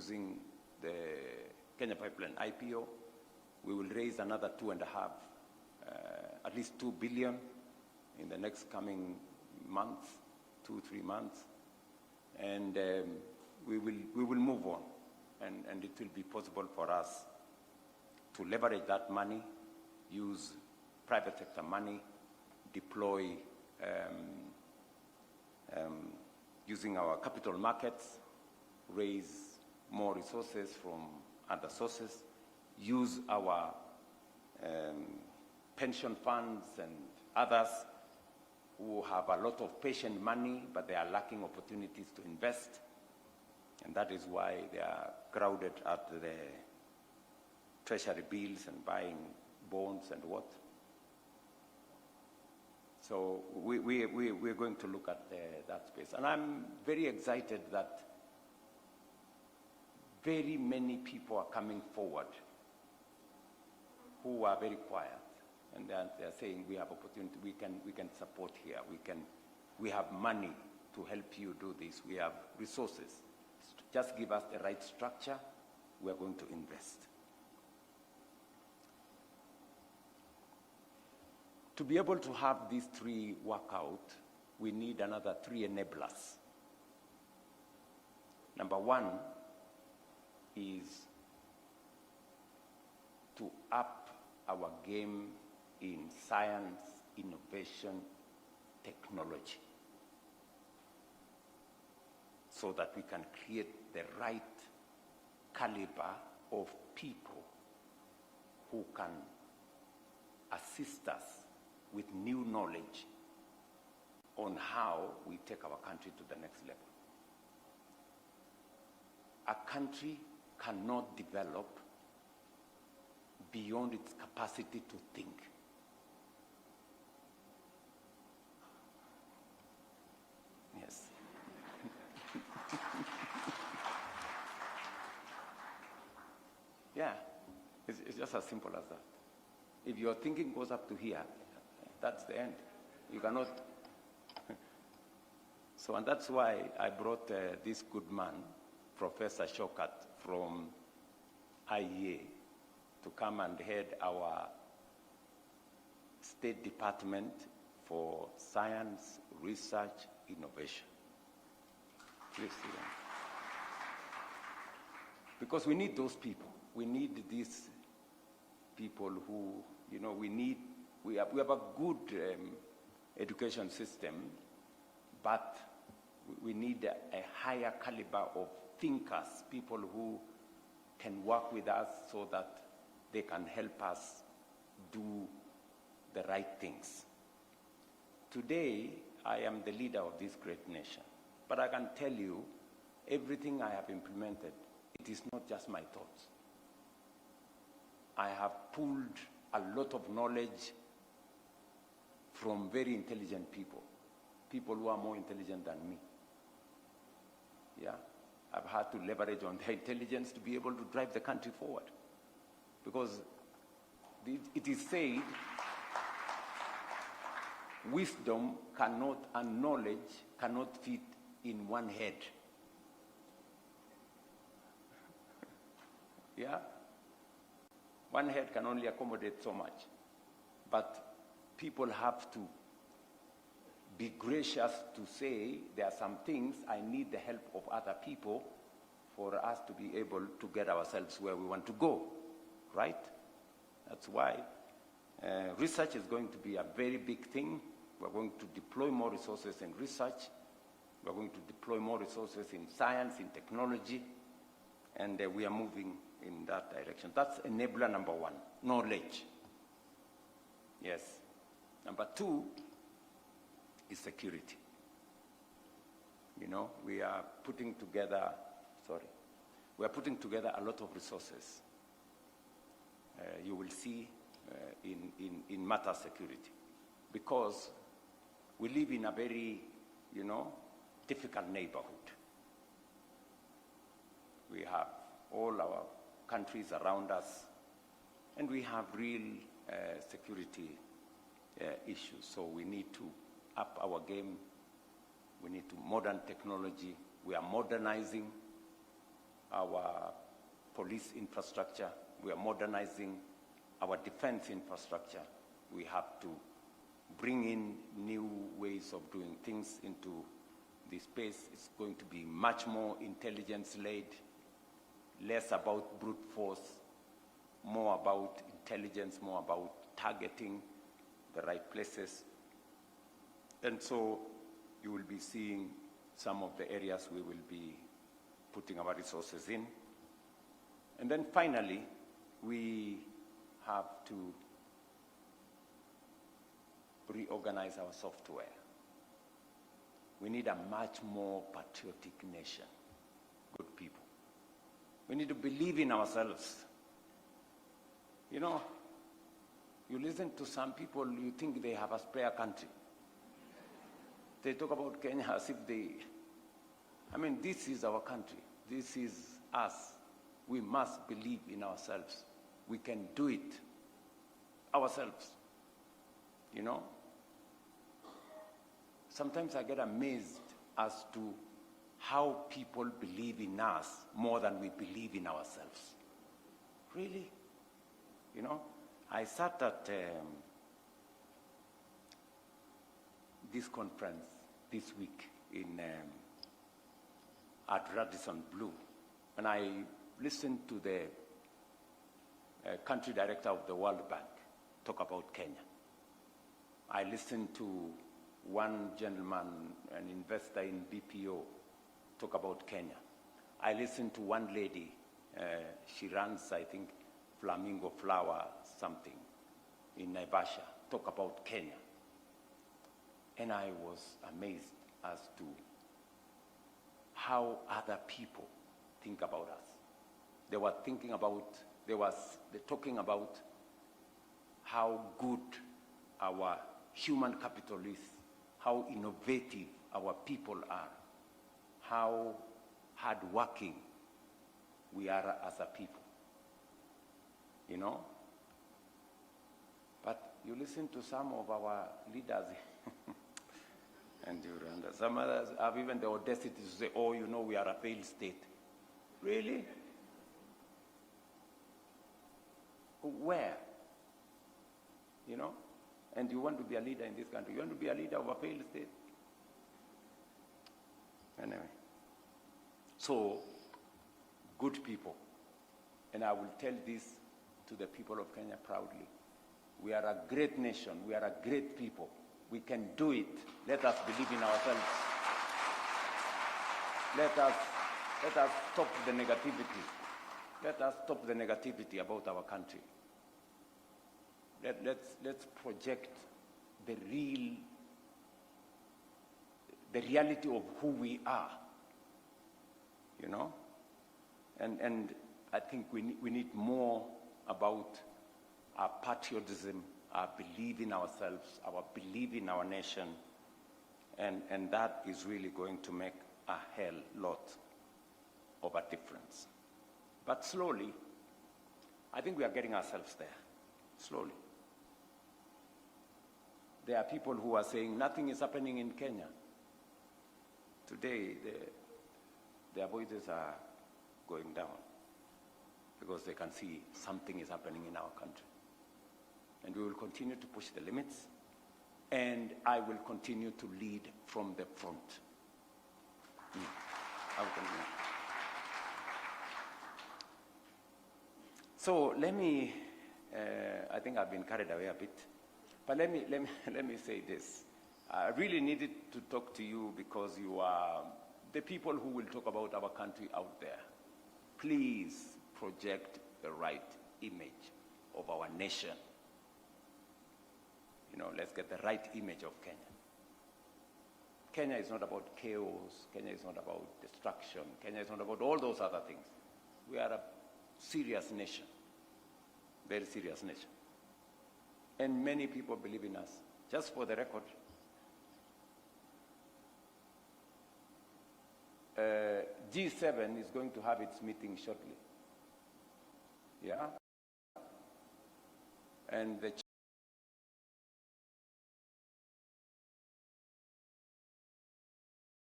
using the Kenya Pipeline IPO. We will raise another at least 2 billion in the next coming months, 2-3 months. And we will move on. And it will be possible for us to leverage that money, use private sector money, deploy using our capital markets, raise more resources from other sources, use our pension funds and others who have a lot of patient money, but they are lacking opportunities to invest. And that is why they are crowded at the treasury bills and buying bonds and what. So we're going to look at that space. And I'm very excited that very many people are coming forward who are very quiet. And they're saying, we have opportunity, we can support here, we have money to help you do this, we have resources. Just give us the right structure, we are going to invest. To be able to have these three work out, we need another 3 enablers. Number one is to up our game in science, innovation, technology, so that we can create the right caliber of people who can assist us with new knowledge on how we take our country to the next level. A country cannot develop beyond its capacity to think. Yes. Yeah, it's just as simple as that. If your thinking goes up to here, that's the end. You cannot. So, and that's why I brought this good man, Professor Shokat from IEA, to come and head our State Department for Science, Research, Innovation. Please sit down. Because we need those people. We need these people who, you know, we have a good education system, but we need a higher caliber of thinkers, people who can work with us so that they can help us do the right things. Today, I am the leader of this great nation, but I can tell you, everything I have implemented, it is not just my thoughts. I have pulled a lot of knowledge from very intelligent people, people who are more intelligent than me. Yeah, I've had to leverage on their intelligence to be able to drive the country forward. Because it is said, wisdom cannot, and knowledge cannot fit in one head. Yeah? One head can only accommodate so much. But people have to be gracious to say there are some things I need the help of other people for us to be able to get ourselves where we want to go, right? That's why research is going to be a very big thing. We're going to deploy more resources in research. We're going to deploy more resources in science, in technology, and we are moving in that direction. That's enabler number one, knowledge. Yes. Number two is security. You know, we are putting together a lot of resources. You will see in matter security, because we live in a very, you know, difficult neighborhood. We have all our countries around us, and we have real security issues. So we need to up our game. We need to modern technology. We are modernizing our police infrastructure. We are modernizing our defense infrastructure. We have to bring in new ways of doing things into this space. It's going to be much more intelligence-led, less about brute force, more about intelligence, more about targeting the right places. And so you will be seeing some of the areas we will be putting our resources in. And then finally, we have to reorganize our software. We need a much more patriotic nation, good people. We need to believe in ourselves. You know, you listen to some people, you think they have a spare country. They talk about Kenya as if this is our country. This is us. We must believe in ourselves. We can do it ourselves, you know? Sometimes I get amazed as to how people believe in us more than we believe in ourselves. Really? You know, I sat at this conference this week at Radisson Blu, and I listened to the country director of the World Bank talk about Kenya. I listened to one gentleman, an investor in BPO, talk about Kenya. I listened to one lady, she runs, I think, Flamingo Flower something in Naivasha, talk about Kenya. And I was amazed as to how other people think about us. They were talking about how good our human capital is, how innovative our people are, how hardworking we are as a people, you know? But you listen to some of our leaders, and some others have even the audacity to say, oh, you know, we are a failed state. Really? Where? You know? And you want to be a leader in this country. You want to be a leader of a failed state. Anyway. So, good people. And I will tell this to the people of Kenya proudly. We are a great nation. We are a great people. We can do it. Let us believe in ourselves. Let us stop the negativity. Let us stop the negativity about our country. Let's project the reality of who we are, you know? And I think we need more about our patriotism, our belief in ourselves, our belief in our nation, and that is really going to make a hell lot of a difference. But slowly, I think we are getting ourselves there, slowly. There are people who are saying nothing is happening in Kenya. Today, their voices are going down because they can see something is happening in our country. And we will continue to push the limits, and I will continue to lead from the front. I will continue. So let me, I think I've been carried away a bit, but let me say this. I really needed to talk to you because you are the people who will talk about our country out there. Please project the right image of our nation. You know, let's get the right image of Kenya. Kenya is not about chaos. Kenya is not about destruction. Kenya is not about all those other things. We are a serious nation, very serious nation. And many people believe in us. Just for the record, G7 is going to have its meeting shortly. Yeah? And the